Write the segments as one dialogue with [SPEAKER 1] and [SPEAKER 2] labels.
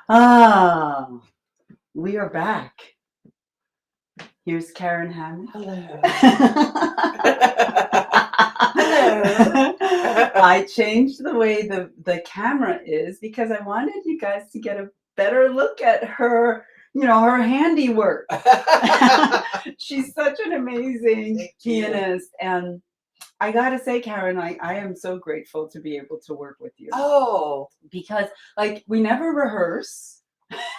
[SPEAKER 1] Ah, we are back. Here's Karen Hammack.
[SPEAKER 2] Hello.
[SPEAKER 1] Hello. I changed the way the camera is because I wanted you guys to get a better look at her, her handiwork. She's such an amazing pianist. And I gotta say, Karen, I am so grateful to be able to work with you.
[SPEAKER 2] Oh.
[SPEAKER 1] Because we never rehearse.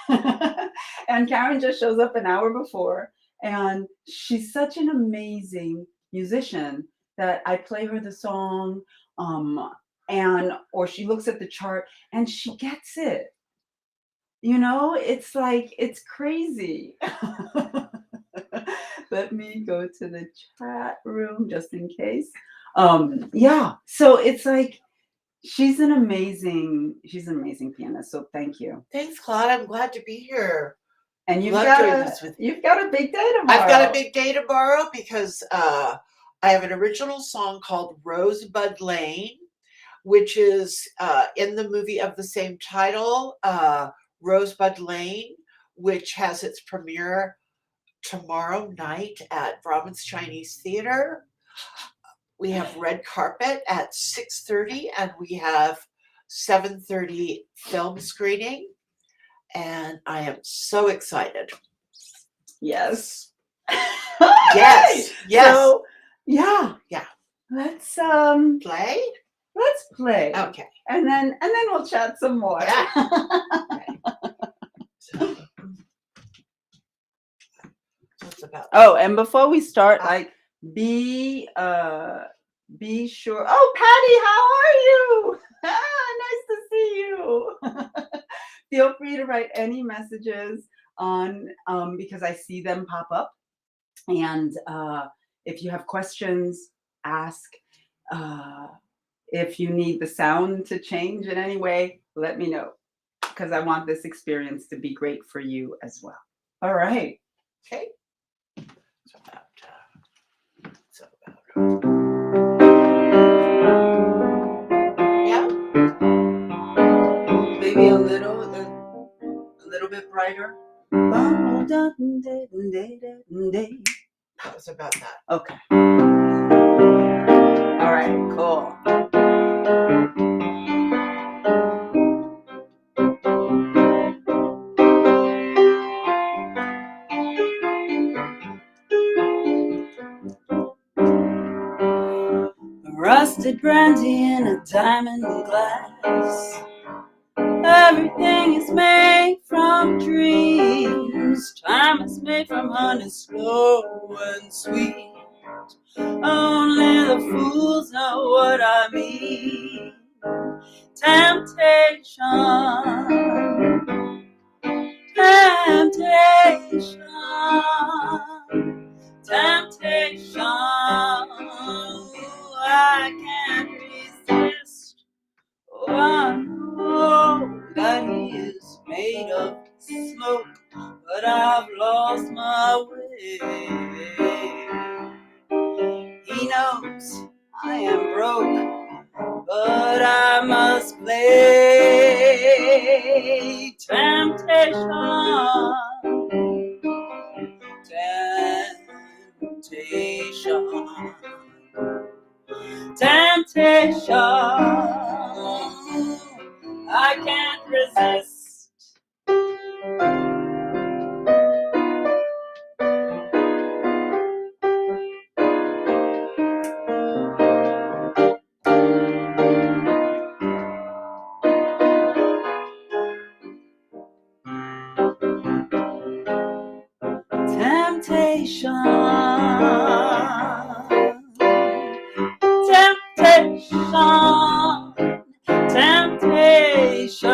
[SPEAKER 1] And Karen just shows up an hour before. And she's such an amazing musician that I play her the song, or she looks at the chart and she gets it. It's crazy. Let me go to the chat room just in case. So it's she's an amazing pianist. So thank you.
[SPEAKER 2] Thanks, Claude. I'm glad to be here.
[SPEAKER 1] And you've got a big day tomorrow.
[SPEAKER 2] I've got a big day tomorrow because I have an original song called Rosebud Lane, which is in the movie of the same title, Rosebud Lane, which has its premiere tomorrow night at Brahman's Chinese Theater. We have red carpet at 6:30 and we have 7:30 film screening. And I am so excited.
[SPEAKER 1] Yes.
[SPEAKER 2] Yes.
[SPEAKER 1] So, yeah. Let's
[SPEAKER 2] play.
[SPEAKER 1] Let's play.
[SPEAKER 2] Okay.
[SPEAKER 1] And then we'll chat some more.
[SPEAKER 2] Yeah. Okay. So it's about.
[SPEAKER 1] Oh, and before we start, be sure. Oh, Patty, how are you? Nice to see you. Feel free to write any messages on because I see them pop up. And if you have questions, ask. If you need the sound to change in any way, let me know, because I want this experience to be great for you as well. All right.
[SPEAKER 2] Okay. Yeah.
[SPEAKER 1] Maybe a little bit brighter.
[SPEAKER 2] That was about that.
[SPEAKER 1] Okay. All right, cool. Rusted brandy in a diamond glass. Everything is made from dreams. Time is made from honey, slow and sweet. Only the fools know what I mean. Temptation, temptation, temptation. I can't resist. Oh, I know that he is made of smoke, but I've lost my way. He knows I am broke, but I must play. Temptation, temptation, temptation. I can't resist. Temptation, temptation, temptation.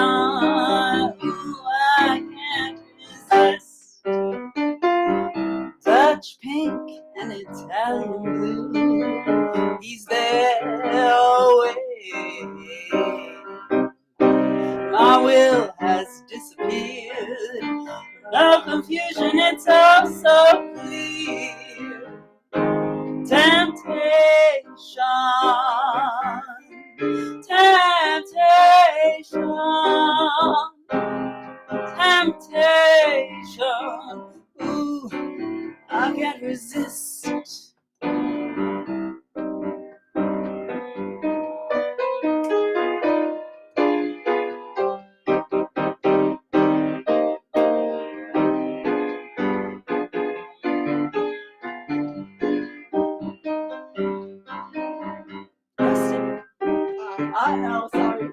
[SPEAKER 1] Sorry.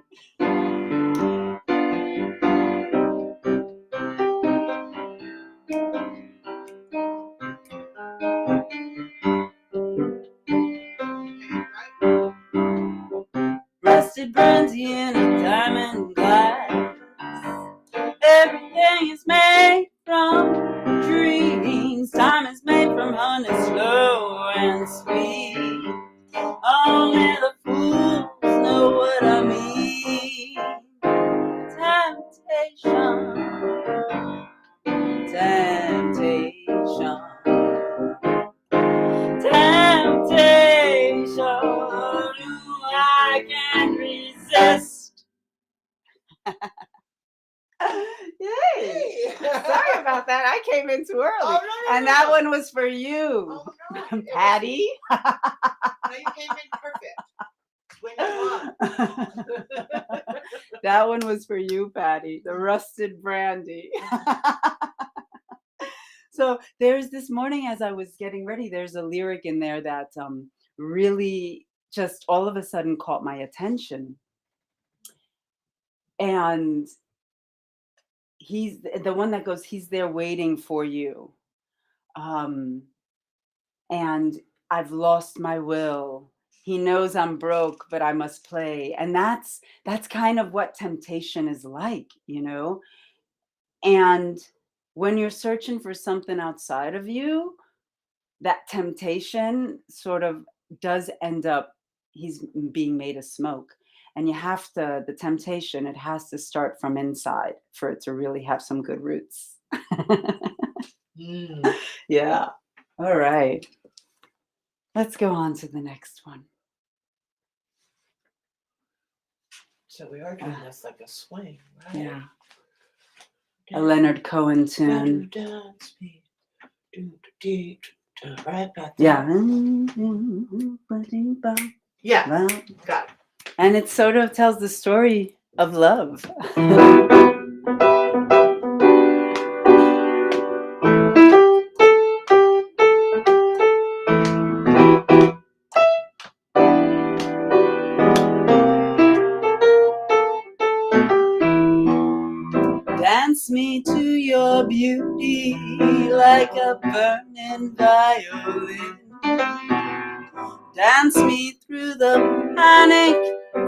[SPEAKER 1] Rusted brandy in a diamond glass. Everything is made from dreams. Time is made from honey, slow and sweet. Only the fools know what I mean. Temptation, temptation, temptation. I can't resist. Yay! Sorry about that. I came in too early.
[SPEAKER 2] Oh, no,
[SPEAKER 1] And that one was for you,
[SPEAKER 2] Oh, no.
[SPEAKER 1] Patty.
[SPEAKER 2] No, you came in perfect. When you want.
[SPEAKER 1] That one was for you, Patty. The rusted brandy. So there's this morning as I was getting ready, there's a lyric in there that really just all of a sudden caught my attention. And he's the one that goes, he's there waiting for you. And I've lost my will. He knows I'm broke, but I must play. And that's kind of what temptation is like, you know? And when you're searching for something outside of you, that temptation sort of does end up, he's being made of smoke. And you have to, the temptation, it has to start from inside for it to really have some good roots. Yeah. All right. Let's go on to the next one.
[SPEAKER 2] So we are doing this like a swing, right?
[SPEAKER 1] Yeah. A Leonard Cohen tune.
[SPEAKER 2] Right back
[SPEAKER 1] Yeah.
[SPEAKER 2] Yeah. Got it.
[SPEAKER 1] And it sort of tells the story of love. Dance me to your beauty like a burning violin. Dance me through the panic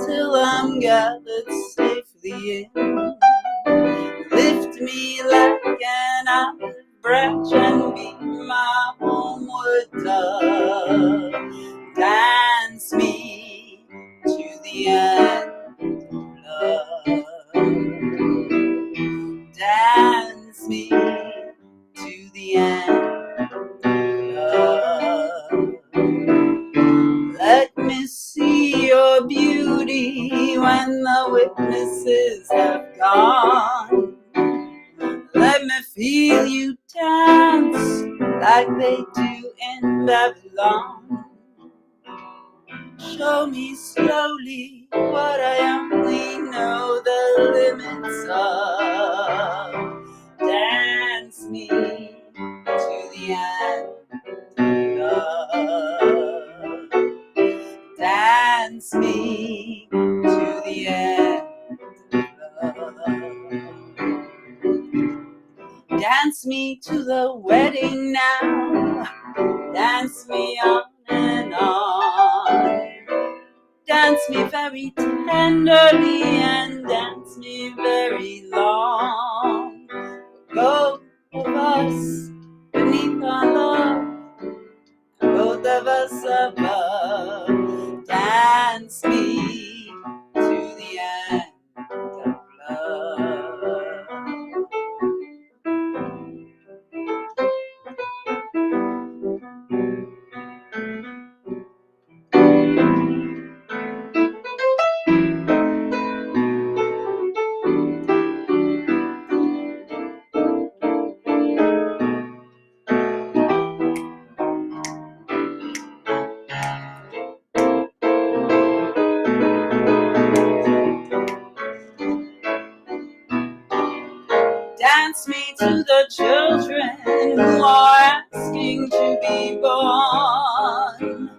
[SPEAKER 1] till I'm gathered safely in. Lift me like an olive branch and be my homeward dove. Dance me to the end of love. Dance me to the end of love. Let me see your beauty when the witnesses have gone. Let me feel you dance like they do in Babylon. Show me slowly what I only know the limits of. Dance me to the end of love. Dance me to the end of love. Dance me to the wedding now. Dance me on and on. Dance me very tenderly and dance me very long. Both of us beneath our love, both of us above. Dance me to the end of love. Dance me to the children who are asking to be born.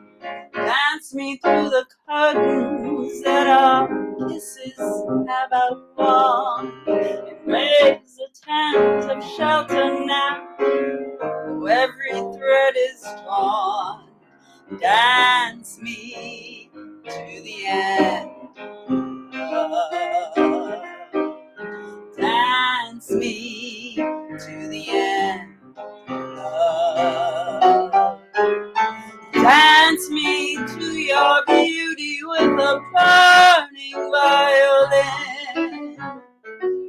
[SPEAKER 1] Dance dance me through the curtains that our kisses have outworn. Raise a tent of shelter now, though every thread is torn. Dance me to the end. Dance me to the end. Dance me to your beauty with a burning violin.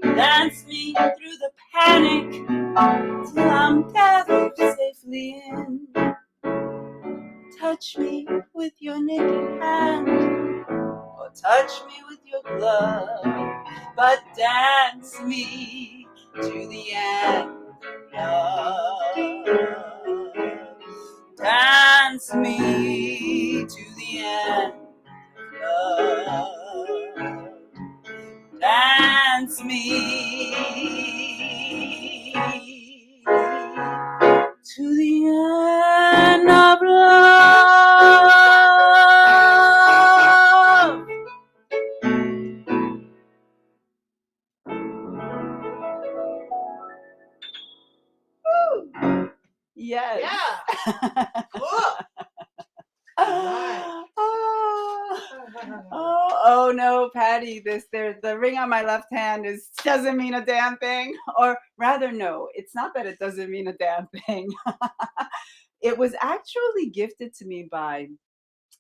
[SPEAKER 1] Dance me through the panic till I'm gathered safely in. Touch me with your naked hand, or touch me with your glove, but dance me to the end. Dance me to the end. Dance me to the end of love. Woo. Yes.
[SPEAKER 2] Yeah. Cool. Right.
[SPEAKER 1] Oh no, Patty, the ring on my left hand doesn't mean a damn thing. Or rather, no, it's not that it doesn't mean a damn thing. It was actually gifted to me by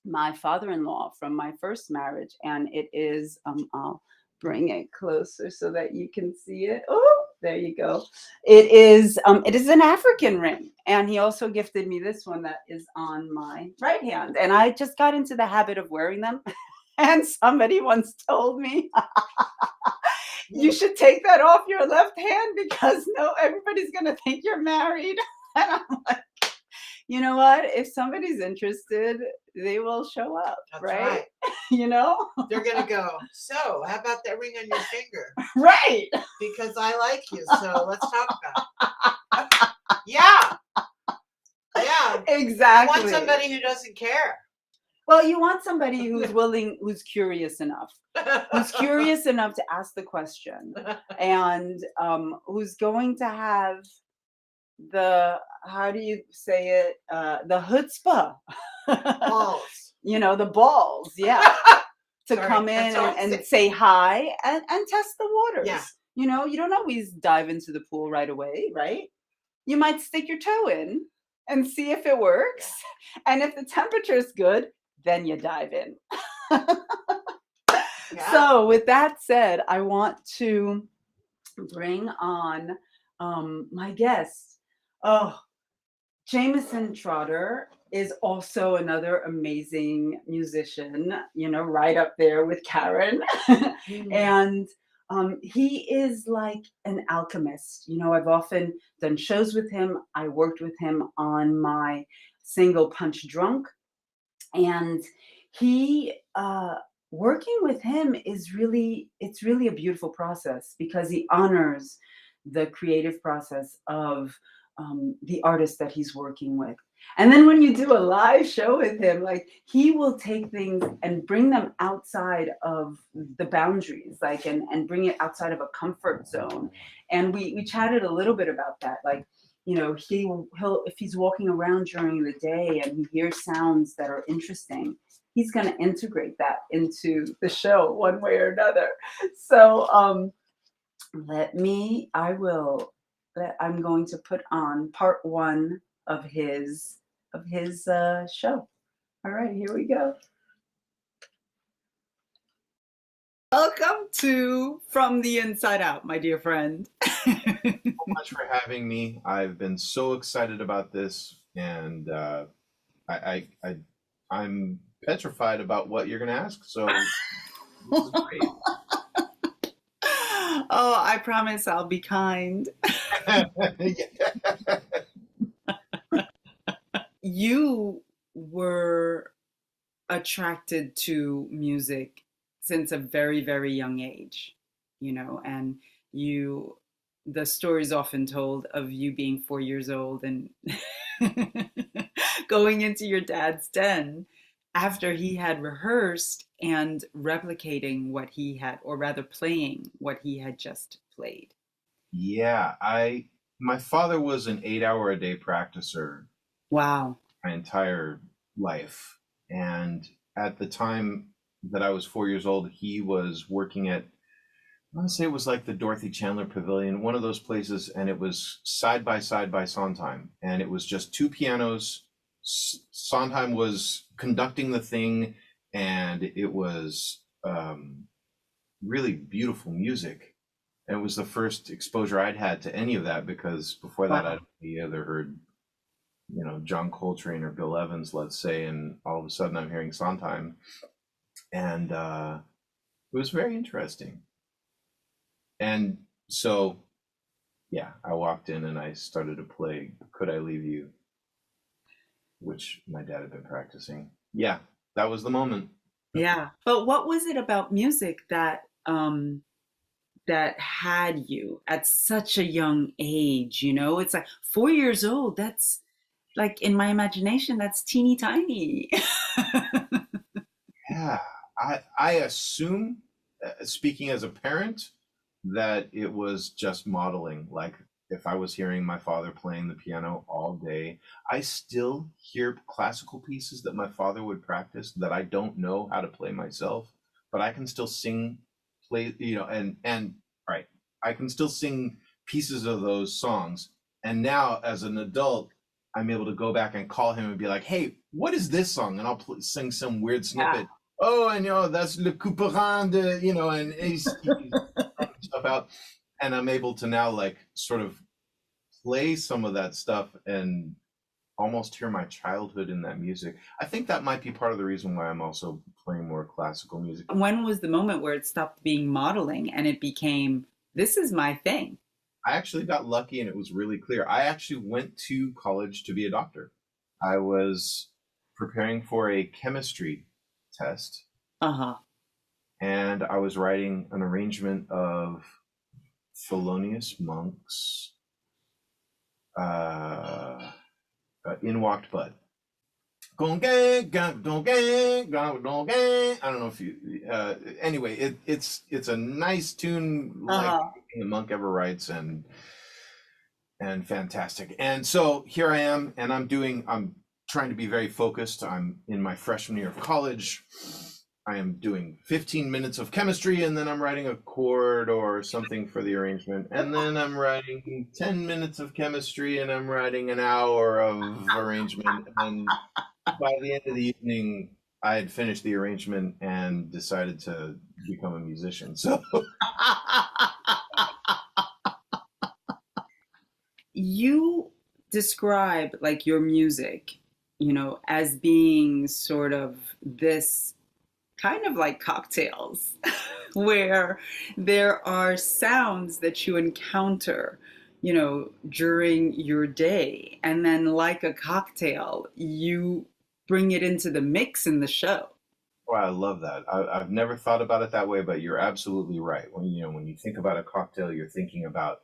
[SPEAKER 1] my father-in-law from my first marriage, and it is I'll bring it closer so that you can see it. Oh, there you go. It is an African ring, and he also gifted me this one that is on my right hand, and I just got into the habit of wearing them. And somebody once told me, you should take that off your left hand because no, everybody's gonna think you're married. And I'm like, you know what? If somebody's interested, they will show up,
[SPEAKER 2] That's
[SPEAKER 1] right? You know?
[SPEAKER 2] They're going to go, so how about that ring on your finger?
[SPEAKER 1] Right.
[SPEAKER 2] Because I like you, so let's talk about it. Yeah. Yeah.
[SPEAKER 1] Exactly.
[SPEAKER 2] You want somebody who doesn't care.
[SPEAKER 1] Well, you want somebody who's willing, who's curious enough to ask the question, and who's going to have how do you say it? The chutzpah.
[SPEAKER 2] Balls.
[SPEAKER 1] You know, the balls, yeah. To
[SPEAKER 2] Sorry,
[SPEAKER 1] come in
[SPEAKER 2] that's
[SPEAKER 1] and say hi and test the waters.
[SPEAKER 2] Yeah.
[SPEAKER 1] You know, you don't always dive into the pool right away, right? You might stick your toe in and see if it works. And if the temperature is good, then you dive in.
[SPEAKER 2] Yeah.
[SPEAKER 1] So with that said, I want to bring on my guest. Oh, Jamieson Trotter is also another amazing musician, you know, right up there with Karen. And he is like an alchemist. You know, I've often done shows with him. I worked with him on my single Punch Drunk. And he, working with him it's really a beautiful process because he honors the creative process of the artist that he's working with. And then when you do a live show with him, like he will take things and bring them outside of the boundaries, like and bring it outside of a comfort zone. And we chatted a little bit about that, like, you know, he'll if he's walking around during the day and he hears sounds that are interesting, he's going to integrate that into the show one way or another. So I'm going to put on part one of his show. All right, here we go. Welcome to From the Inside Out, my dear friend.
[SPEAKER 3] Thank you so much for having me. I've been so excited about this, and I'm petrified about what you're going to ask. So this is great.
[SPEAKER 1] Oh, I promise I'll be kind. You were attracted to music since a very, very young age, you know, and the story's often told of you being 4 years old and going into your dad's den after he had rehearsed and replicating what he had, or rather playing what he had just played.
[SPEAKER 3] Yeah, my father was an 8 hour a day practicer
[SPEAKER 1] Wow.
[SPEAKER 3] my entire life. And at the time that I was 4 years old, he was working at, I want to say it was like the Dorothy Chandler Pavilion, one of those places, and it was side by side by Sondheim. And it was just two pianos. Sondheim was conducting the thing, and it was really beautiful music. And it was the first exposure I'd had to any of that, because before that
[SPEAKER 1] Wow.
[SPEAKER 3] I'd either heard, John Coltrane or Bill Evans, let's say, and all of a sudden I'm hearing Sondheim. And it was very interesting. And so, yeah, I walked in and I started to play Could I Leave You, which my dad had been practicing. Yeah, that was the moment.
[SPEAKER 1] Yeah. But what was it about music that had you at such a young age? It's like 4 years old. That's like, in my imagination, that's teeny tiny.
[SPEAKER 3] Yeah, I assume, speaking as a parent, that it was just modeling. Like, if I was hearing my father playing the piano all day, I still hear classical pieces that my father would practice that I don't know how to play myself, but I can still sing, play, and right, I can still sing pieces of those songs. And now, as an adult, I'm able to go back and call him and be like, "Hey, what is this song?" And I'll sing some weird
[SPEAKER 1] Yeah.
[SPEAKER 3] snippet. Oh, and that's Le Couperin de, and he's stuff out, and I'm able to now, like, sort of play some of that stuff and almost hear my childhood in that music. I think that might be part of the reason why I'm also playing more classical music.
[SPEAKER 1] When was the moment where it stopped being modeling and it became, this is my thing?
[SPEAKER 3] I actually got lucky, and it was really clear. I actually went to college to be a doctor. I was preparing for a chemistry test,
[SPEAKER 1] Uh-huh.
[SPEAKER 3] and I was writing an arrangement of Thelonious Monk's In Walked Bud. I don't know if you. Anyway, it's a nice tune, like
[SPEAKER 1] Uh-huh.
[SPEAKER 3] anything a monk ever writes, and fantastic. And so here I am, and I'm trying to be very focused. I'm in my freshman year of college. I am doing 15 minutes of chemistry, and then I'm writing a chord or something for the arrangement. And then I'm writing 10 minutes of chemistry, and I'm writing an hour of arrangement. And by the end of the evening, I had finished the arrangement and decided to become a musician. So
[SPEAKER 1] You describe like your music, as being sort of this kind of like cocktails where there are sounds that you encounter, during your day. And then, like a cocktail, you bring it into the mix in the show.
[SPEAKER 3] oh, I love that. I've never thought about it that way, but you're absolutely right. When you think about a cocktail, you're thinking about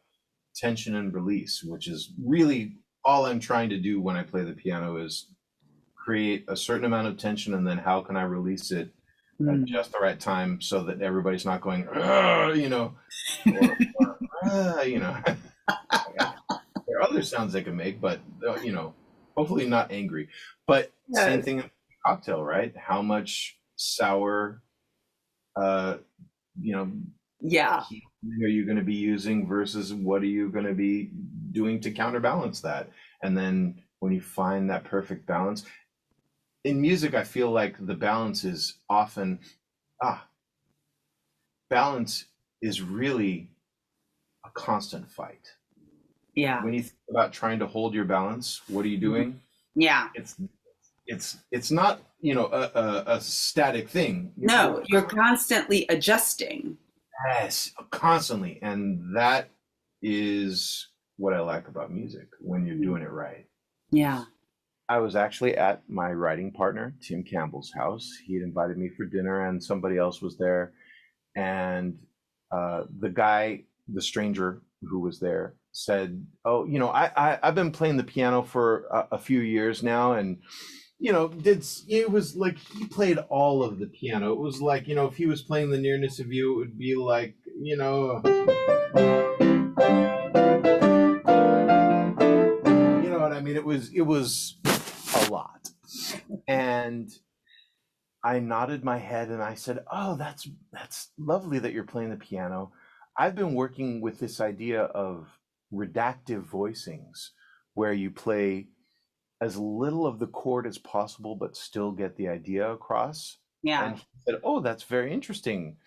[SPEAKER 3] tension and release, which is really all I'm trying to do when I play the piano, is create a certain amount of tension, and then how can I release it at
[SPEAKER 1] Mm.
[SPEAKER 3] just the right time so that everybody's not going, "Ugh," or there are other sounds they can make, but hopefully not angry. But same
[SPEAKER 1] Yes.
[SPEAKER 3] thing in cocktail, right? How much sour, uh, you know,
[SPEAKER 1] Yeah.
[SPEAKER 3] heat are you going to be using versus what are you going to be doing to counterbalance that? And then when you find that perfect balance in music, I feel like the balance is often, balance is really a constant fight.
[SPEAKER 1] Yeah.
[SPEAKER 3] When you think about trying to hold your balance, what are you doing?
[SPEAKER 1] Yeah.
[SPEAKER 3] It's not, a static thing.
[SPEAKER 1] No, you're constantly adjusting.
[SPEAKER 3] Yes, constantly. And that is what I like about music, when you're doing it right.
[SPEAKER 1] Yeah.
[SPEAKER 3] I was actually at my writing partner, Tim Campbell's house. He had invited me for dinner, and somebody else was there. And the stranger who was there, said, "Oh, I've been playing the piano for a few years now, and it was like he played all of the piano. It was like, if he was playing The Nearness of You, it would be like, what I mean? It was a lot. And I nodded my head and I said, "Oh, that's lovely that you're playing the piano. I've been working with this idea of redactive voicings, where you play as little of the chord as possible, but still get the idea across."
[SPEAKER 1] Yeah.
[SPEAKER 3] And he said, "Oh, that's very interesting.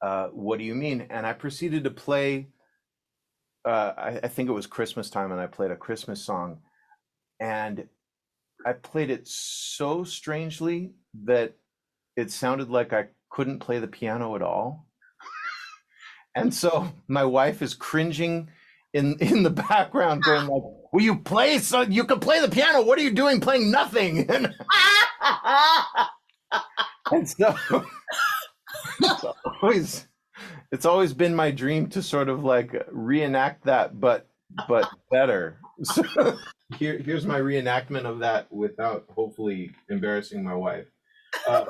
[SPEAKER 3] What do you mean?" And I proceeded to play. I think it was Christmas time, and I played a Christmas song, and I played it so strangely that it sounded like I couldn't play the piano at all. And so my wife is cringing in the background, going like, "Will you play so you can play the piano? What are you doing playing nothing?" And so it's always been my dream to sort of like reenact that, but better. So here's my reenactment of that without hopefully embarrassing my wife. The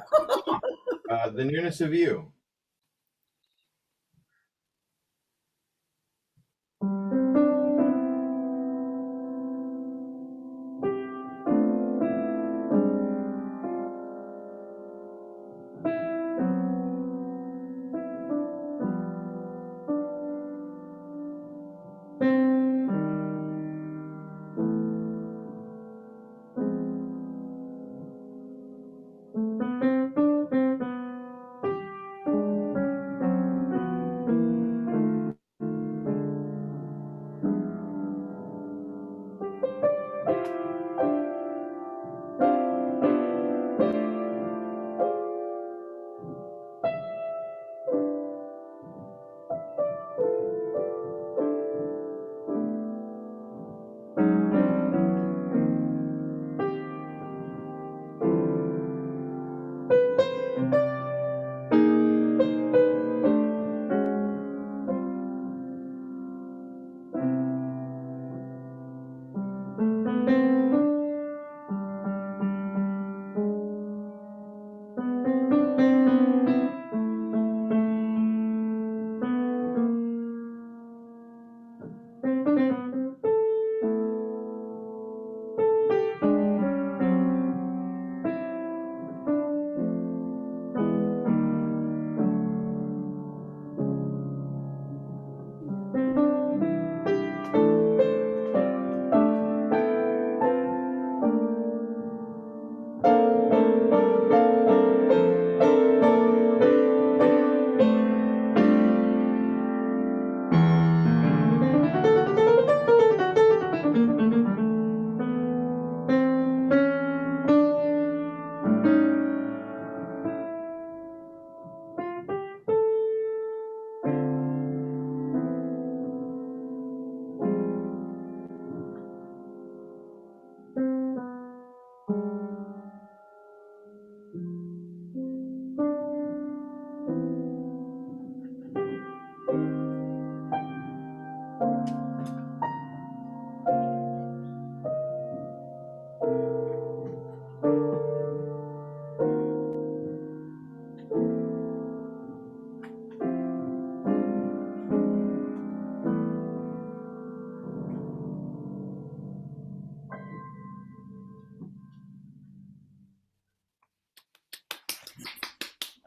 [SPEAKER 3] Nearness of You.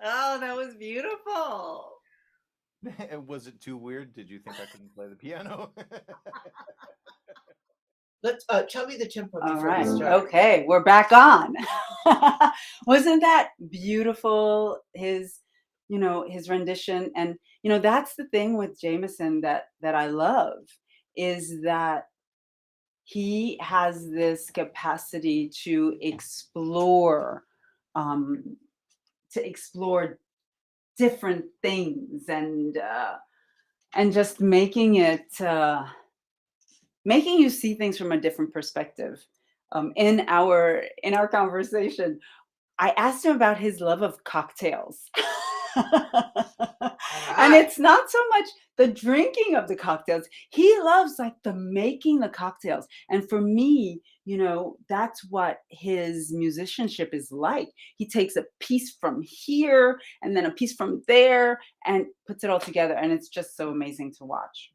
[SPEAKER 1] Oh, that was beautiful.
[SPEAKER 3] Was it too weird? Did you think I couldn't play the piano?
[SPEAKER 2] Let's tell me the tempo
[SPEAKER 1] All
[SPEAKER 2] before
[SPEAKER 1] right.
[SPEAKER 2] we start.
[SPEAKER 1] Okay, we're back on. Wasn't that beautiful? His rendition, and that's the thing with Jamieson that I love, is that he has this capacity to explore um, different things, and just making you see things from a different perspective. In our conversation, I asked him about his love of cocktails. And
[SPEAKER 2] Alright.
[SPEAKER 1] it's not so much the drinking of the cocktails. He loves like the making the cocktails. And for me, that's what his musicianship is like. He takes a piece from here and then a piece from there and puts it all together. And it's just so amazing to watch.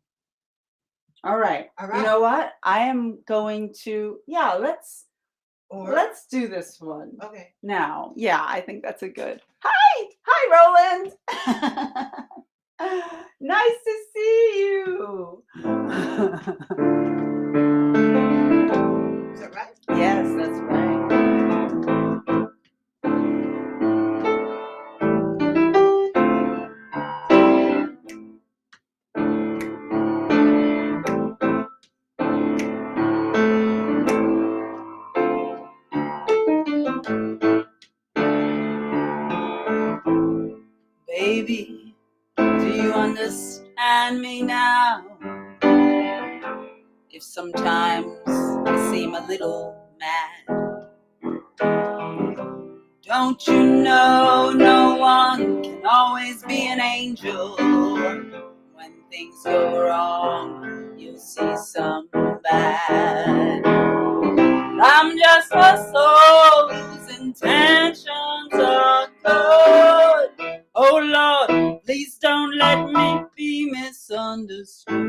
[SPEAKER 1] All right.
[SPEAKER 2] All
[SPEAKER 1] You
[SPEAKER 2] right.
[SPEAKER 1] know what? I am going to, let's do this one.
[SPEAKER 2] Okay.
[SPEAKER 1] Now. Yeah, I think that's a good. Hi, Roland. Nice to see you.
[SPEAKER 2] Is that right?
[SPEAKER 1] Yes, that's right. Baby, do you understand me now? If sometimes I seem a little mad, don't you know no one can always be an angel? When things go wrong, you'll see some bad. I'm just a soul whose intentions are good. Oh Lord, please don't let me be misunderstood.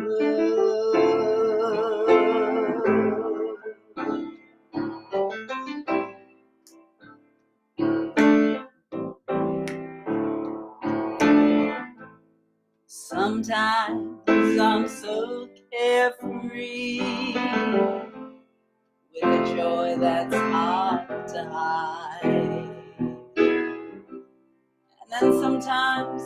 [SPEAKER 1] Sometimes I'm so carefree, with a joy that's hard to hide. And then sometimes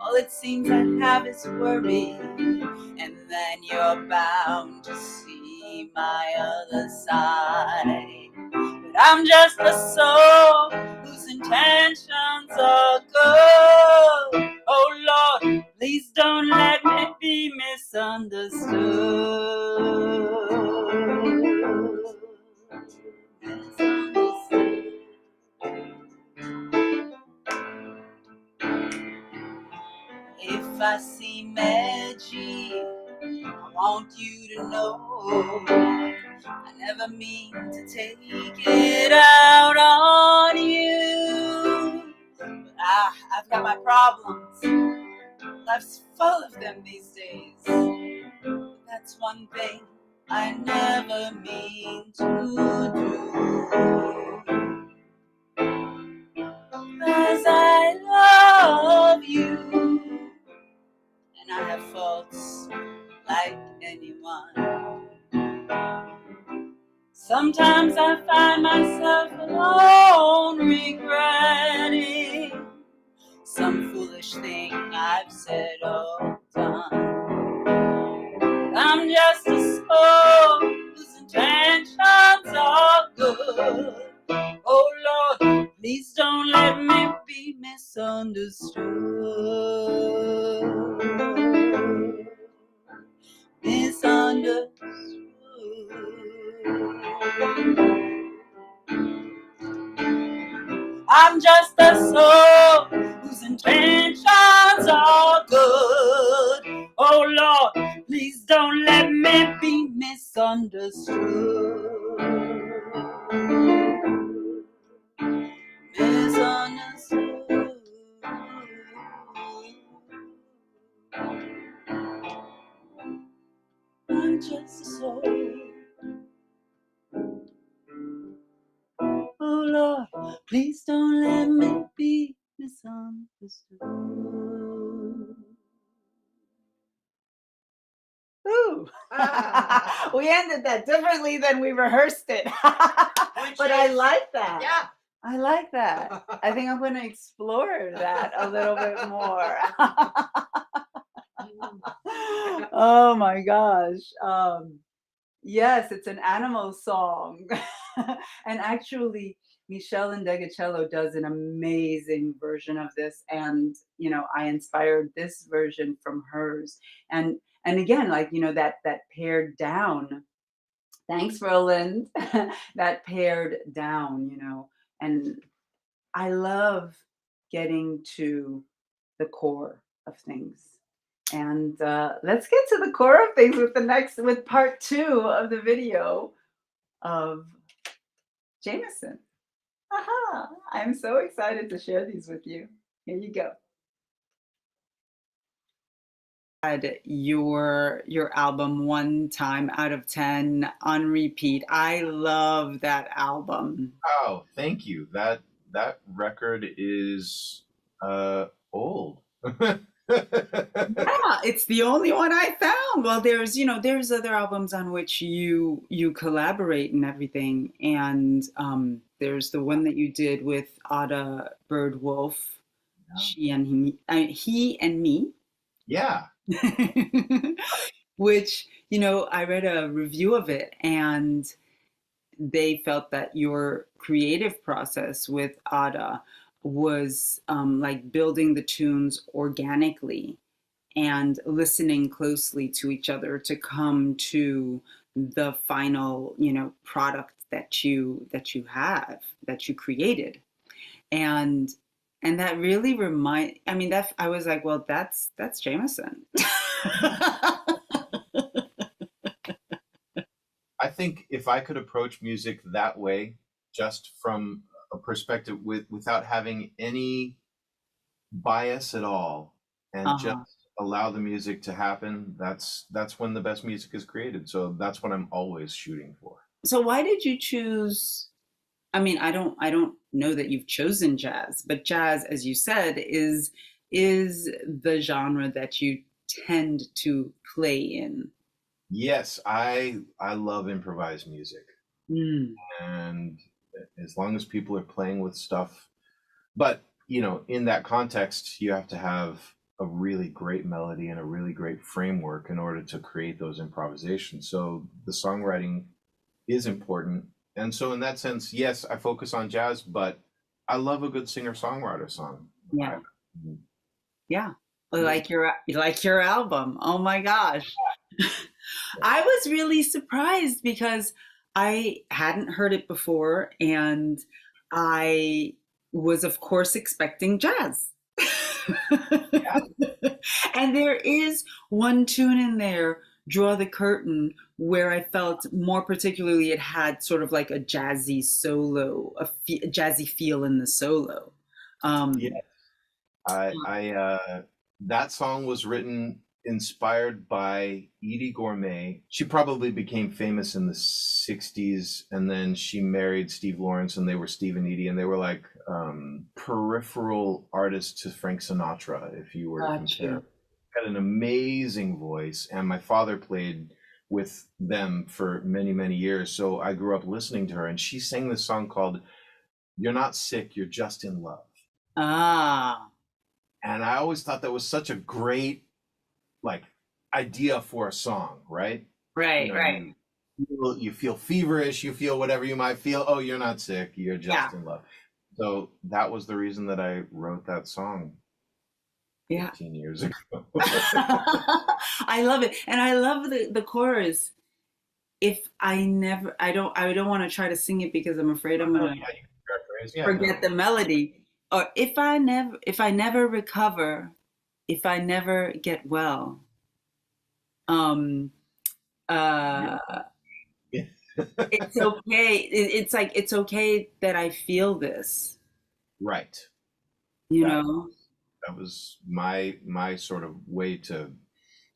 [SPEAKER 1] all it seems I have is worry, and then you're bound to see my other side. But I'm just a soul whose intentions are good. Oh Lord, please don't let me be misunderstood. If I see magic, I want you to know I never mean to take it out on you. But I've got my problems. Life's full of them these days. But that's one thing I never mean to do. 'Cause I love you, and I have faults like anyone. Sometimes I find myself alone, regretting some foolish thing I've said or done. I'm just a soul whose intentions are good. Oh Lord, please don't let me be misunderstood. Misunderstood. I'm just a soul whose intentions are good. Oh Lord, please don't let me be misunderstood. Misunderstood. I'm just a soul. Oh Lord, please don't let me be misunderstood. Ooh. We ended that differently than we rehearsed it. But I like that.
[SPEAKER 2] Yeah.
[SPEAKER 1] I like that. I think I'm going to explore that a little bit more. Oh my gosh. Yes, it's an animal song. And actually, Michelle Indegacello does an amazing version of this. And, I inspired this version from hers. And again, like, that pared down. Thanks, Roland. That pared down, and I love getting to the core of things. And let's get to the core of things with part 2 of the video of Jamieson. Aha! I'm so excited to share these with you. Here you go. Your album One Time Out of 10 on repeat. I love that album.
[SPEAKER 3] Oh, thank you. That record is old.
[SPEAKER 1] Yeah, it's the only one I found. Well, there's other albums on which you collaborate and everything, and there's the one that you did with Ada Birdwolf, he and me.
[SPEAKER 3] Yeah.
[SPEAKER 1] Which, I read a review of it, and they felt that your creative process with Ada was like building the tunes organically and listening closely to each other to come to the final, product that you created. And that really I was like, well, that's Jamieson.
[SPEAKER 3] I think if I could approach music that way, just from a perspective without having any bias at all, and just allow the music to happen, that's when the best music is created. So that's what I'm always shooting for.
[SPEAKER 1] So why did you choose? I don't know that you've chosen jazz, but jazz, as you said, is the genre that you tend to play in.
[SPEAKER 3] Yes, I love improvised music. And as long as people are playing with stuff, but in that context, you have to have a really great melody and a really great framework in order to create those improvisations. So the songwriting is important. And so in that sense, yes, I focus on jazz, but I love a good singer-songwriter song.
[SPEAKER 1] Yeah. Yeah. Like your album. Oh my gosh. I was really surprised because I hadn't heard it before, and I was, of course, expecting jazz.
[SPEAKER 3] Yeah.
[SPEAKER 1] And there is one tune in there, Draw the Curtain, where I felt more particularly it had sort of like a jazzy solo, a jazzy feel in the solo.
[SPEAKER 3] Yeah. That song was written inspired by Edie Gourmet. She probably became famous in the 60s, and then she married Steve Lawrence, and they were Steve and Edie, and they were like peripheral artists to Frank Sinatra, if you were to compare. Had an amazing voice, and my father played with them for many, many years, so I grew up listening to her, and she sang this song called You're Not Sick, You're Just in Love. And I always thought that was such a great idea for a song, right?
[SPEAKER 1] Right.
[SPEAKER 3] You feel feverish, you feel whatever you might feel. Oh, you're not sick, you're just in love. So that was the reason that I wrote that song 15 years ago.
[SPEAKER 1] I love it. And I love the chorus. If I don't want to try to sing it because I'm afraid I'm going to forget the melody. Or if I never recover, if I never get well, it's okay. It's like, it's okay that I feel this.
[SPEAKER 3] Right. That was my sort of way to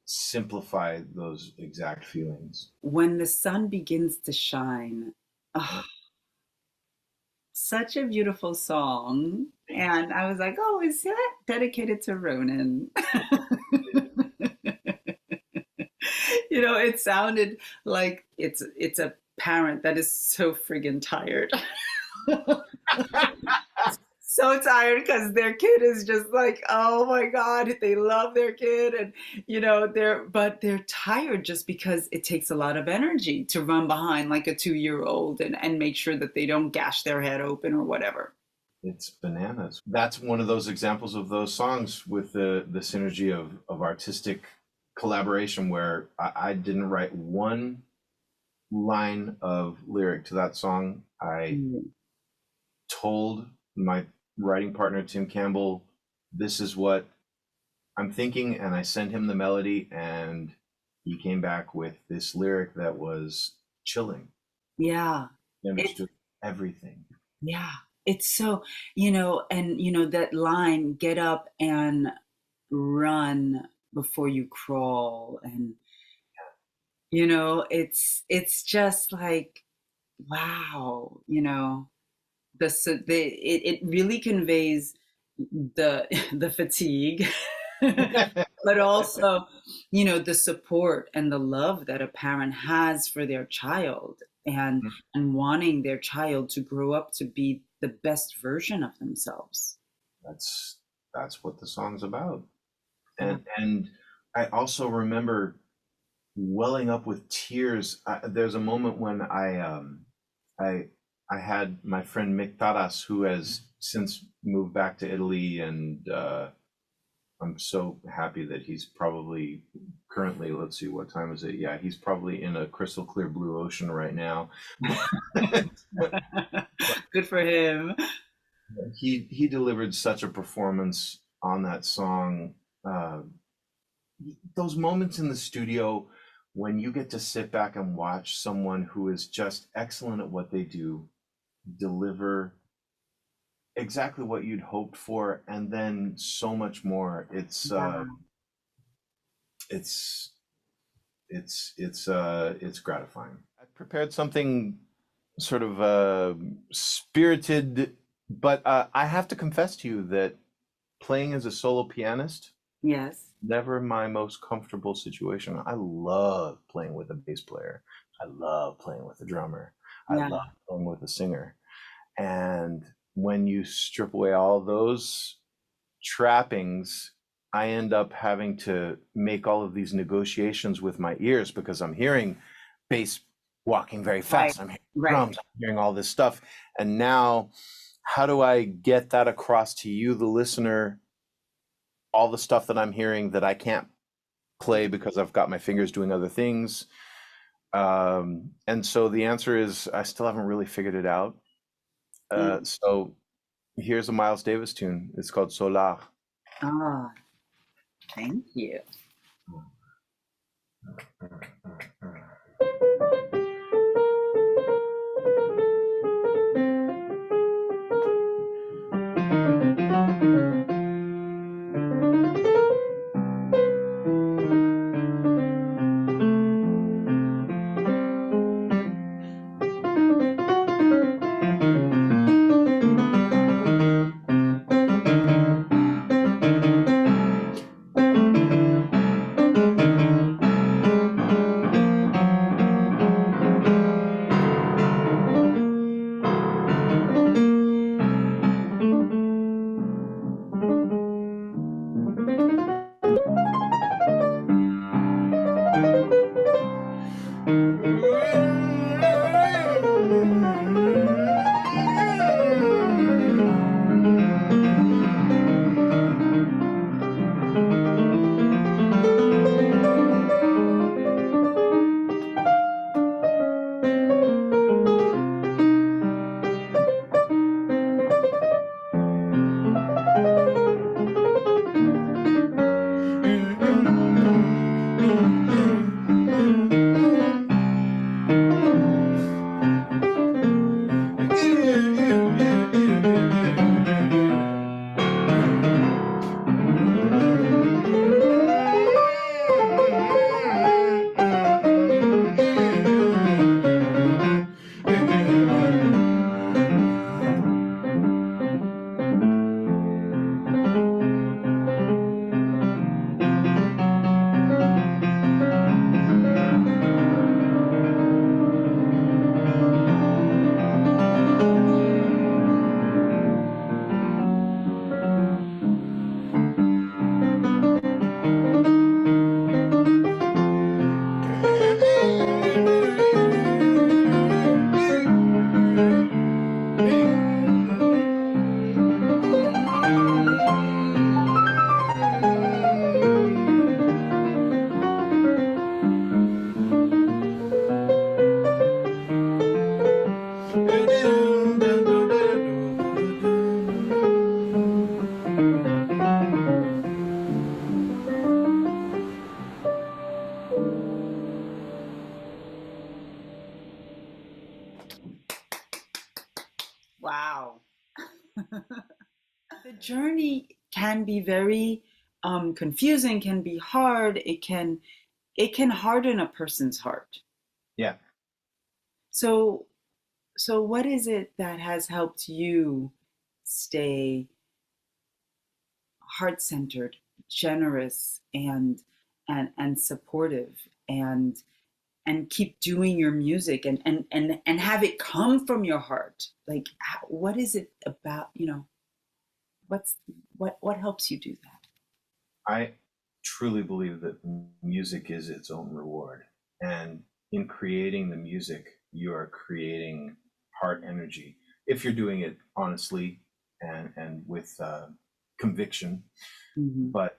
[SPEAKER 3] simplify those exact feelings.
[SPEAKER 1] When the sun begins to shine. Such a beautiful song. And I was like, oh, is that dedicated to Ronan? It sounded like it's a parent that is so friggin' tired. So tired because their kid is just like, oh my God, they love their kid, and they're tired just because it takes a lot of energy to run behind like a 2-year-old and make sure that they don't gash their head open or whatever.
[SPEAKER 3] It's bananas. That's one of those examples of those songs with the synergy of artistic collaboration where I didn't write one line of lyric to that song. I told my writing partner Tim Campbell, this is what I'm thinking, and I sent him the melody, and he came back with this lyric that was chilling.
[SPEAKER 1] Yeah.
[SPEAKER 3] He
[SPEAKER 1] It's
[SPEAKER 3] understood everything.
[SPEAKER 1] yeah. It's so, you know, and you know that line, get up and run before you crawl, and you know, it's just like, wow, you know, it really conveys the the fatigue, but also, you know, the support and the love that a parent has for their child, and wanting their child to grow up to be the best version of themselves.
[SPEAKER 3] that's that's what the song's about.
[SPEAKER 1] Yeah.
[SPEAKER 3] And I also remember welling up with tears. There's a moment when I I had my friend Mick Taras, who has since moved back to Italy, and I'm so happy that he's probably currently, let's see, what time is it? Yeah, he's probably in a crystal clear blue ocean right now.
[SPEAKER 1] Good for him.
[SPEAKER 3] He delivered such a performance on that song. Those moments in the studio when you get to sit back and watch someone who is just excellent at what they do deliver exactly what you'd hoped for, and then so much more.
[SPEAKER 1] Yeah.
[SPEAKER 3] It's it's gratifying. I prepared something sort of spirited, but I have to confess to you that playing as a solo pianist,
[SPEAKER 1] Yes.
[SPEAKER 3] never my most comfortable situation. I love playing with a bass player. I love playing with a drummer. I
[SPEAKER 1] Yeah.
[SPEAKER 3] love playing with a singer. And when you strip away all those trappings, I end up having to make all of these negotiations with my ears because I'm hearing bass walking very
[SPEAKER 1] Right.
[SPEAKER 3] fast. I'm hearing
[SPEAKER 1] Right.
[SPEAKER 3] drums, I'm hearing all this stuff. And now, how do I get that across to you, the listener? All the stuff that I'm hearing that I can't play because I've got my fingers doing other things. And so the answer is I still haven't really figured it out. So here's a Miles Davis tune. It's called Solar.
[SPEAKER 1] Ah, thank you. The journey can be very confusing, can be hard. It can harden a person's heart.
[SPEAKER 3] Yeah.
[SPEAKER 1] So what is it that has helped you stay heart-centered, generous, and supportive, and keep doing your music, and have it come from your heart? Like, what is it about, what's what helps you do that?
[SPEAKER 3] I truly believe that music is its own reward. And in creating the music, you are creating heart energy. If you're doing it honestly and with conviction.
[SPEAKER 1] Mhm.
[SPEAKER 3] But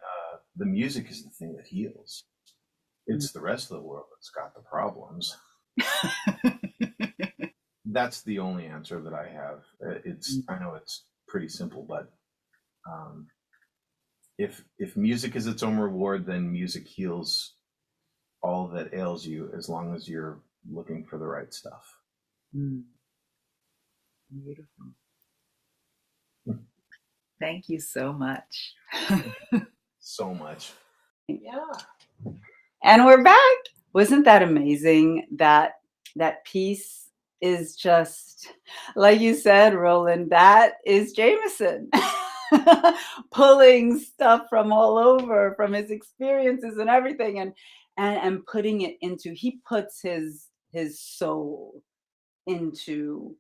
[SPEAKER 3] the music is the thing that heals. It's the rest of the world that's got the problems. That's the only answer that I have. I know it's pretty simple, but if music is its own reward, then music heals all that ails you, as long as you're looking for the right stuff.
[SPEAKER 1] Beautiful. Thank you so much.
[SPEAKER 3] So much.
[SPEAKER 2] Yeah.
[SPEAKER 1] And we're back. Wasn't that amazing? That piece is just, like you said, Roland, that is Jamieson. Pulling stuff from all over, from his experiences and everything, and putting it into, he puts his soul into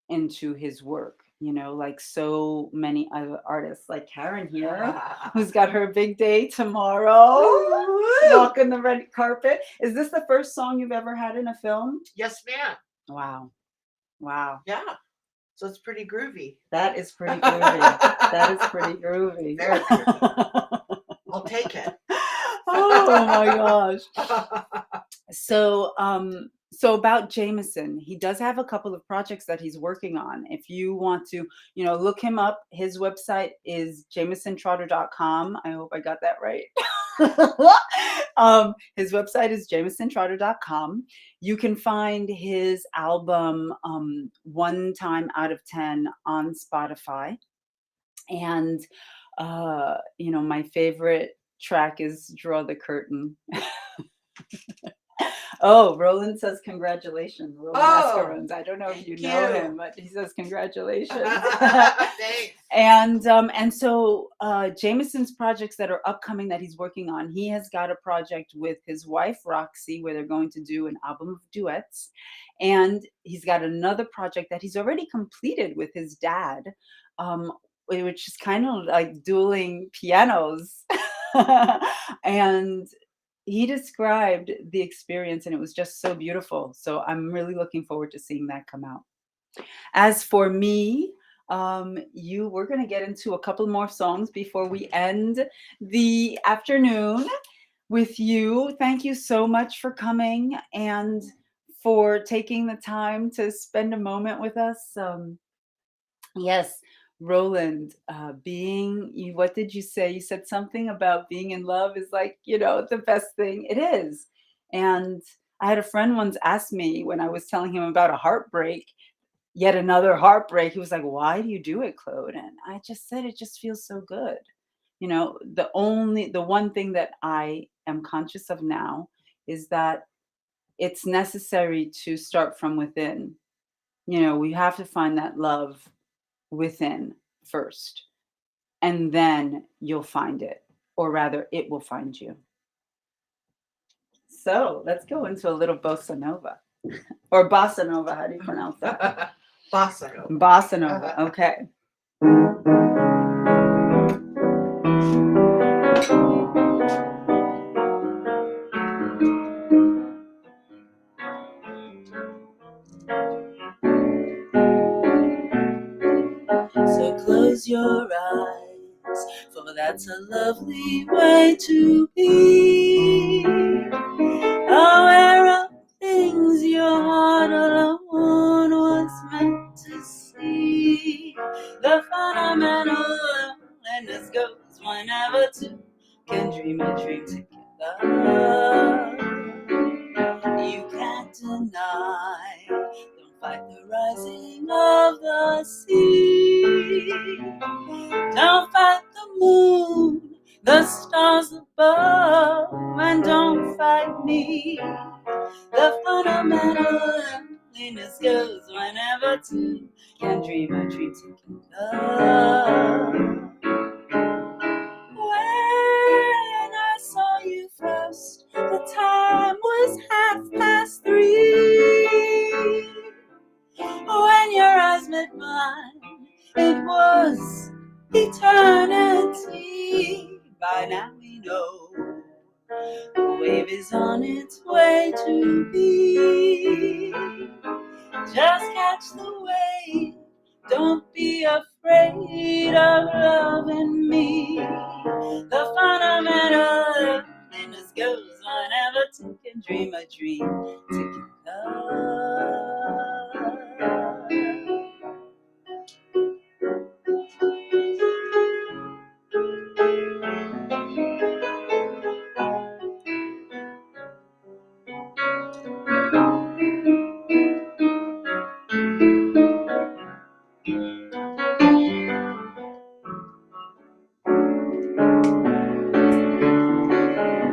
[SPEAKER 1] his work, like so many other artists, like Karen here, who's got her big day tomorrow, walking the red carpet. Is this the first song you've ever had in a film?
[SPEAKER 2] Yes, ma'am.
[SPEAKER 1] Wow.
[SPEAKER 2] Yeah. So it's pretty groovy.
[SPEAKER 1] That is pretty groovy. That is pretty groovy.
[SPEAKER 2] Very groovy. I'll take it.
[SPEAKER 1] Oh my gosh. So about Jamieson, he does have a couple of projects that he's working on. If you want to, look him up, his website is jamiesontrotter.com. I hope I got that right. His website is jamiesontrotter.com. You can find his album, One Time Out of 10, on Spotify. And, my favorite track is Draw the Curtain. Oh, Roland says congratulations. Roland Mascarones. I don't know if you know him, but he says congratulations.
[SPEAKER 2] Thanks.
[SPEAKER 1] And so Jamieson's projects that are upcoming that he's working on, he has got a project with his wife, Roxy, where they're going to do an album of duets. And he's got another project that he's already completed with his dad, which is kind of like dueling pianos. And he described the experience, and it was just so beautiful. So I'm really looking forward to seeing that come out. As for me, we're going to get into a couple more songs before we end the afternoon with you. Thank you so much for coming and for taking the time to spend a moment with us. Yes, Roland, what did you say? You said something about being in love is like, the best thing. It is. And I had a friend once ask me when I was telling him about a heartbreak, yet another heartbreak. He was like, why do you do it, Claude? And I just said, it just feels so good. The one thing that I am conscious of now is that it's necessary to start from within. We have to find that love within first, and then you'll find it, or rather it will find you. So let's go into a little bossa nova, or bossa nova. How do you pronounce that?
[SPEAKER 2] Bossa nova.
[SPEAKER 1] Bossa nova. Okay. So close your eyes, for that's a lovely way to be. Aware of things your heart alone was meant to see. The fundamental loneliness goes whenever two can dream a dream together. You can't deny, don't fight the rising of the sea. Don't fight the moon, the stars above, and don't fight me. The fundamental loneliness goes whenever two can dream a dream together. When I saw you first, the time was 3:30. When your eyes met mine, it was eternity. By now we know the wave is on its way to be. Just catch the wave, don't be afraid of loving me. The fundamental loneliness goes whenever two can dream a dream together.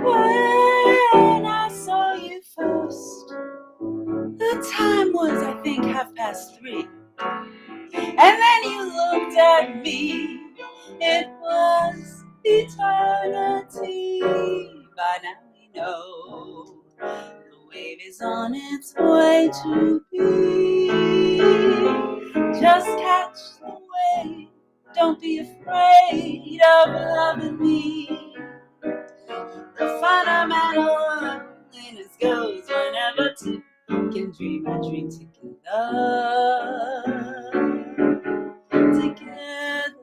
[SPEAKER 1] When I saw you first, the time was, I think, 3:30. And then you looked at me, it was eternity. By now we know the wave is on its way to be. Just catch the wave, don't be afraid of loving me. The fundamental loneliness goes whenever two can dream a dream together. Together.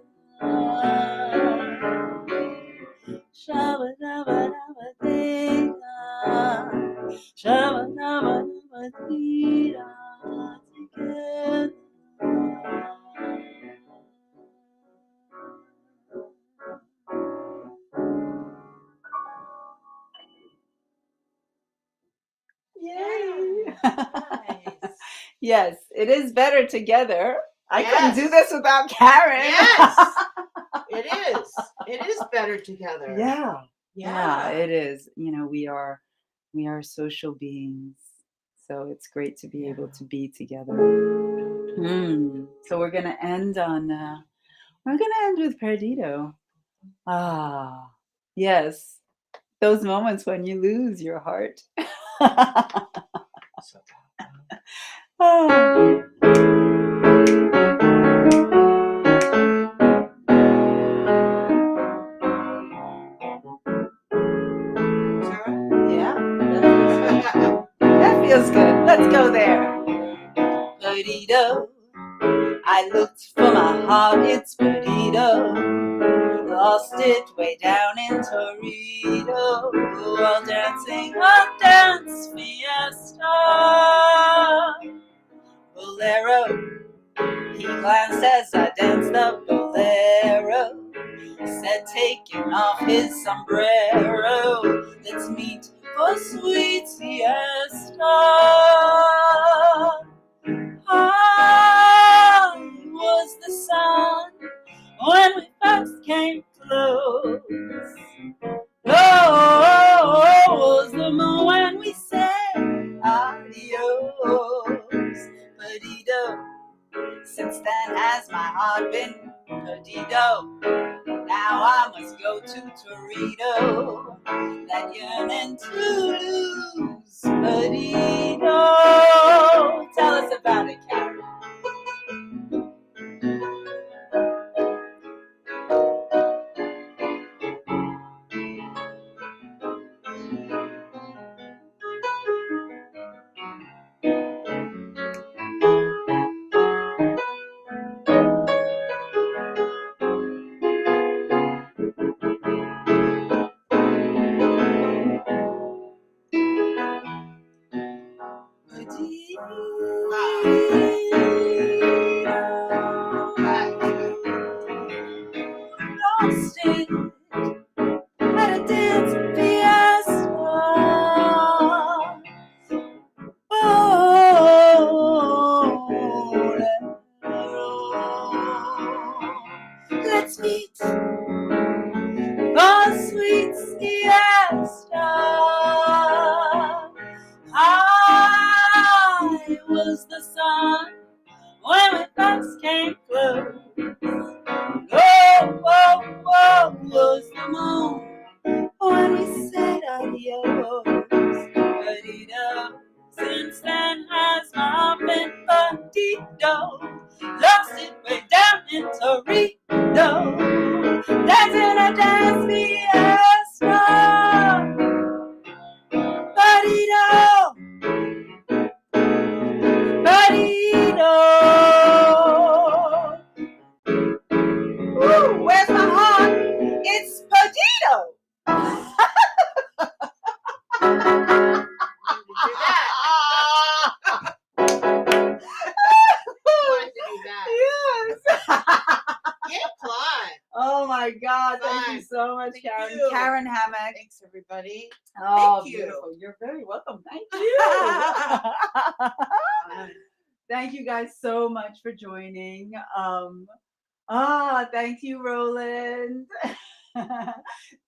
[SPEAKER 1] Shabba-dabba-dabba-dee-da. Shabba-dabba-dabba-dee-da. Together. Yay!
[SPEAKER 2] Nice.
[SPEAKER 1] Yes, it is better together. I couldn't do
[SPEAKER 2] Yes.
[SPEAKER 1] this without Karen.
[SPEAKER 2] Yes, it is. It is better together.
[SPEAKER 1] Yeah,
[SPEAKER 2] Yeah.
[SPEAKER 1] it is. You know, we are social beings, so it's great to be able to be together. So we're gonna end with Perdido. Ah, yes, those moments when you lose your heart. Ah. Yeah, that feels good. Let's go there. Perdido, I looked for my heart, it's perdido. Lost it way down in Torito, while dancing a dance fiesta. Bolero, he glanced as I danced the bolero. Said taking off his sombrero, let's meet for sweet siesta. I was the sun when we first came close. Oh, was the moon when we said adios. Perdido, since then has my heart been perdido. Now I must go to Torito, that yearning to lose Perdido. Tell us about it, Karen. Lost it at a dance fiesta. Oh, let's meet was the sun when we first came close. Oh, oh, oh, was the moon when we said adios. Perdido, since then has not been perdido. Lost it way down in Torino. Dancing a dance fiesta. Perdido, perdido. Ooh, where's my heart? It's perdido. Yes.
[SPEAKER 2] Yeah, Claude.
[SPEAKER 1] Oh my God! Thank
[SPEAKER 2] Fine.
[SPEAKER 1] you so much,
[SPEAKER 2] Thank
[SPEAKER 1] Karen.
[SPEAKER 2] you.
[SPEAKER 1] Karen Hammack.
[SPEAKER 2] Thanks, everybody.
[SPEAKER 1] Oh,
[SPEAKER 2] Thank you.
[SPEAKER 1] beautiful. You're very welcome. Thank you. Thank you guys so much for joining. Thank you, Roland.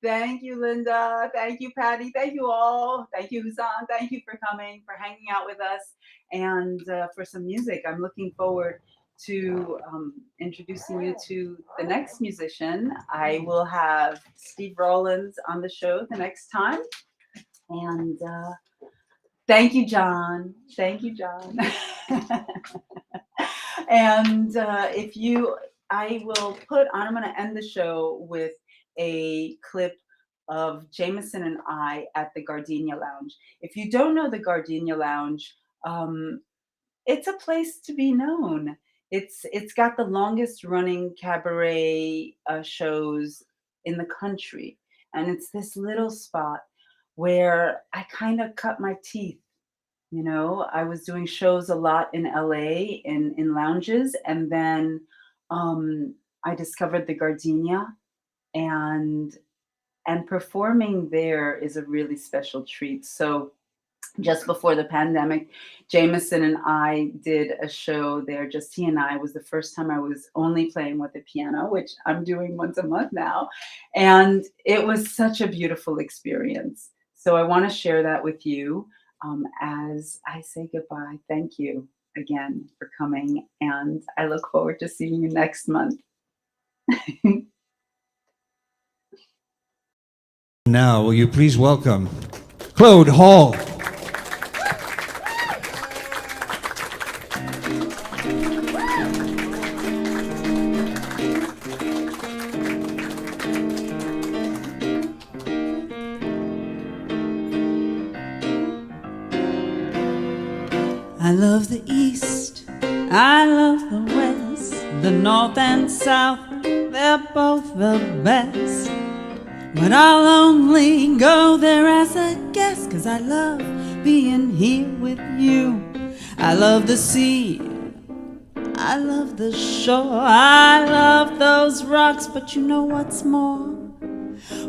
[SPEAKER 1] Thank you, Linda. Thank you, Patty. Thank you all. Thank you, Husan. Thank you for coming, for hanging out with us, and for some music. I'm looking forward to introducing you to the next musician. I will have Steve Rollins on the show the next time. And thank you, John. Thank you, John. And I will I'm going to end the show with a clip of Jamieson and I at the Gardenia Lounge. If you don't know the Gardenia Lounge, it's a place to be known. It's got the longest running cabaret shows in the country, and it's this little spot where I kind of cut my teeth. You know, I was doing shows a lot in LA in lounges, and then I discovered the Gardenia, and performing there is a really special treat. So just before the pandemic, Jamieson and I did a show there, just he and I. It was the first time I was only playing with the piano, which I'm doing once a month now. And it was such a beautiful experience. So I want to share that with you as I say goodbye. Thank you again for coming. And I look forward to seeing you next month.
[SPEAKER 4] Now, will you please welcome Claude Hall.
[SPEAKER 1] I love the East, I love the West, the North and South, they're both the best. But I'll only go there as a guest, 'cause I love being here with you. I love the sea, I love the shore, I love those rocks, but you know what's more?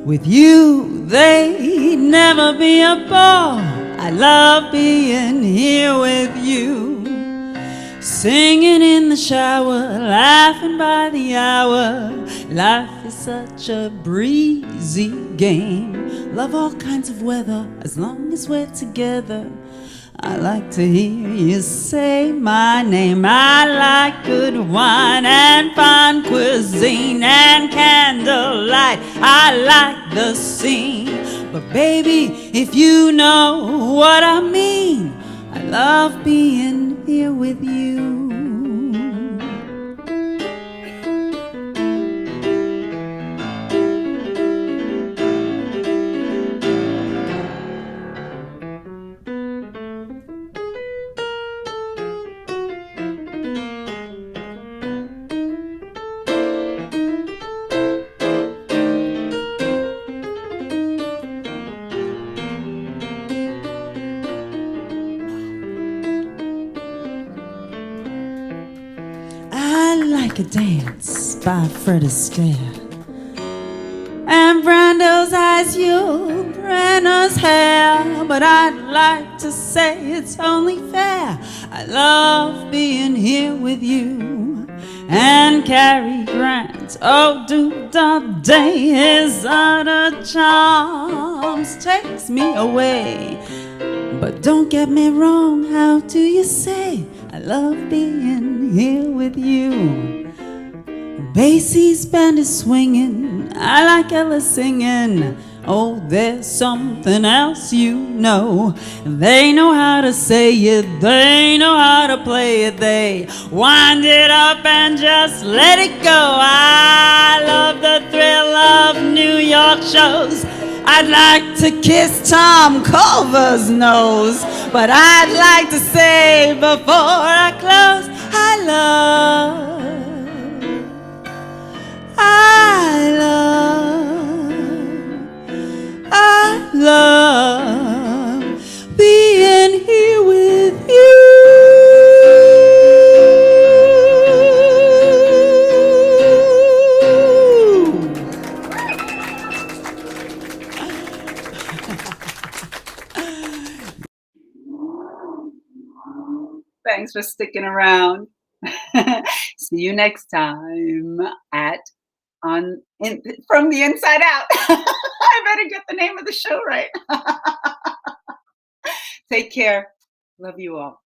[SPEAKER 1] With you, they'd never be a bore. I love being here with you. Singing in the shower, laughing by the hour. Life is such a breezy game. Love all kinds of weather, as long as we're together. I like to hear you say my name. I like good wine and fine cuisine and candlelight. I like the scene. But baby, if you know what I mean, I love being here with you. A dance by Fred Astaire, and Brando's eyes, you Brenna's hair. But I'd like to say it's only fair. I love being here with you. And Cary Grant, oh do da day, his utter charms takes me away. But don't get me wrong, how do you say? love being here with you. Basie's band is swinging, I like Ella singing. Oh, there's something else you know. They know how to say it, they know how to play it. They wind it up and just let it go. I love the thrill of New York shows. I'd like to kiss Tom Culver's nose, but I'd like to say before I close, I love being here with you. Thanks for sticking around. See you next time at From the Inside Out. I better get the name of the show right. Take care. Love you all.